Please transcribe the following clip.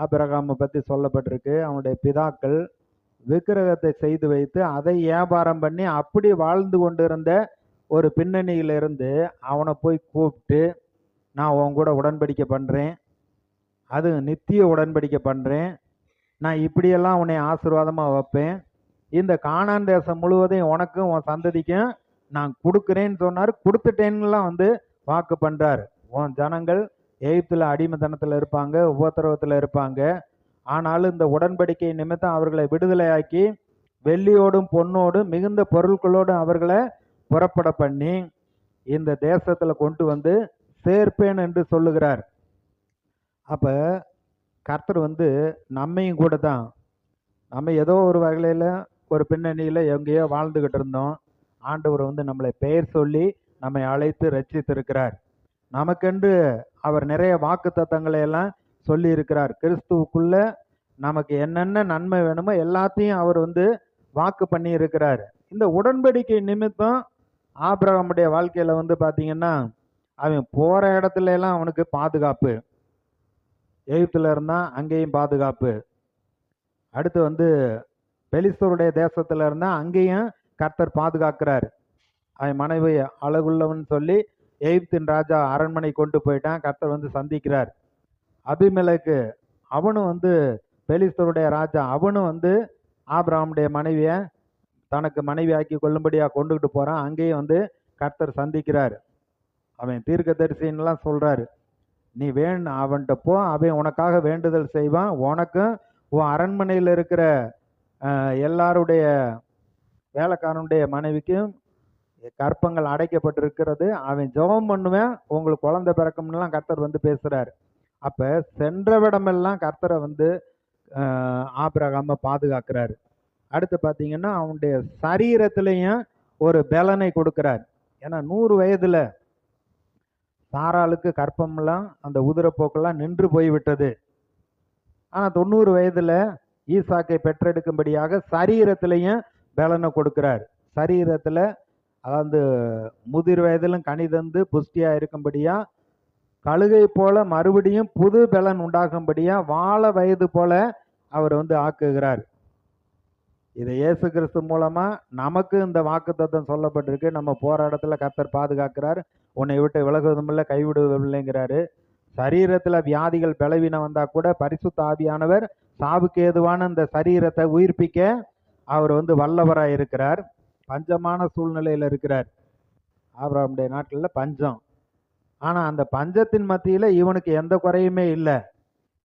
ஆபிரகாமை பற்றி சொல்லப்பட்டிருக்கு. அவனுடைய பிதாக்கள் விக்கிரகத்தை செய்து வைத்து அதை வியாபாரம் பண்ணி அப்படி வாழ்ந்து கொண்டிருந்த ஒரு பின்னணியிலிருந்து அவனை போய் கூப்பிட்டு, நான் உன் கூட உடன்படிக்கை பண்ணுறேன், அது நித்திய உடன்படிக்கை பண்ணுறேன், நான் இப்படியெல்லாம் உன்னை ஆசீர்வாதமாக வைப்பேன், இந்த கானான் தேசம் முழுவதையும் உனக்கும் உன் சந்ததிக்கும் நான் கொடுக்குறேன்னு சொன்னார். கொடுத்துட்டேன்னுலாம் வாக்கு பண்ணுறார். உன் ஜனங்கள் எகிப்தில் அடிமைத்தனத்தில் இருப்பாங்க, உபத்திரவத்தில் இருப்பாங்க, ஆனாலும் இந்த உடன்படிக்கை நிமித்தம் அவர்களை விடுதலையாக்கி வெள்ளியோடும் பொன்னோடும் மிகுந்த பொருட்களோடும் அவர்களை புறப்பட பண்ணி இந்த தேசத்தில் கொண்டு சேர்ப்பேன் என்று சொல்லுகிறார். அப்போ கர்த்தர் நம்மையும் கூட தான், நம்ம ஏதோ ஒரு வகையில் ஒரு பின்னணியில் எங்கேயோ வாழ்ந்துக்கிட்டு இருந்தோம். ஆண்டவர் நம்மளை பெயர் சொல்லி நம்மை அழைத்து ரட்சித்திருக்கிறார். நமக்கென்று அவர் நிறைய வாக்கு தத்தங்களை எல்லாம் சொல்லி இருக்கிறார். கிறிஸ்துவுக்குள்ள நமக்கு என்னென்ன நன்மை வேணுமோ எல்லாத்தையும் அவர் வாக்கு பண்ணி இருக்கிறார். இந்த உடன்படிக்கை நிமித்தம் ஆபிரகாமுடைய வாழ்க்கையில பார்த்தீங்கன்னா, அவன் போற இடத்துல எல்லாம் அவனுக்கு பாதுகாப்பு. எகிப்துல இருந்தான், அங்கேயும் பாதுகாப்பு. அடுத்து பெலிஸ்தருடைய தேசத்துல இருந்தா அங்கேயும் கர்த்தர் பாதுகாக்கிறார். அவன் மனைவி அழகுள்ளவன் சொல்லி எகிப்தின் ராஜா அரண்மனை கொண்டு போயிட்டான். கர்த்தர் சந்திக்கிறார். அபிமெலேக்கு அவனும் பெலிஸ்தருடைய ராஜா, அவனும் ஆபிரகாமுடைய மனைவியை தனக்கு மனைவி ஆக்கி கொள்ளும்படியா கொண்டுகிட்டு போறான். அங்கேயும் கர்த்தர் சந்திக்கிறார். அவன் தீர்க்கதரிசின்லாம் சொல்றாரு, நீ அவன்கிட்ட போ, அவன் உனக்காக வேண்டுதல் செய்வான், உனக்கும் உன் அரண்மனையில் இருக்கிற எல்லாருடைய வேலைக்காரனுடைய மனைவிக்கும் கற்பங்கள் அடைக்கப்பட்டிருக்கிறது, அவன் ஜெபம் பண்ணுவேன், உங்களுக்கு குழந்தை பிறக்கும்லாம் கர்த்தர் பேசுறாரு. அப்ப சென்றவிடமெல்லாம் கர்த்தரை ஆபிரகாம பாதுகாக்கிறாரு. அடுத்து பார்த்தீங்கன்னா அவனுடைய சரீரத்திலையும் ஒரு பலனை கொடுக்கிறார். ஏன்னா 100 வயதுல சாராளுக்கு கற்பமெல்லாம் அந்த உதிரப்போக்கெல்லாம் நின்று போய்விட்டது. ஆனா 90 வயதுல ஈசாக்கை பெற்றெடுக்கும்படியாக சரீரத்திலையும் பலனை கொடுக்கிறார். சரீரத்துல அதாவது முதிர் வயதிலும் கனி தந்து புஷ்டியா இருக்கும்படியா, கழுகை போல மறுபடியும் புது பலன் உண்டாகும்படியா, வாழ வயது போல அவர் ஆக்குகிறார். இதை இயேசு கிறிஸ்து மூலமா நமக்கு இந்த வாக்குத்தத்தம் சொல்லப்பட்டிருக்கு. நம்ம போற இடத்துல கர்த்தர் பாதுகாக்கிறார், உன்னை விட்டு விலகுவதும் இல்லை கைவிடுவதும் இல்லைங்கிறாரு. சரீரத்துல வியாதிகள் பலவீனம் வந்தா கூட பரிசுத்த ஆவியானவர் சாவுக்கு ஏதுவான இந்த சரீரத்தை உயிர்ப்பிக்க அவர் வல்லவராய் இருக்கிறார். பஞ்சமான சூழ்நிலையில இருக்கிறார். ஆபிரகாமுடைய நாட்டில் பஞ்சம். ஆனா அந்த பஞ்சத்தின் மத்தியில இவனுக்கு எந்த குறையுமே இல்லை.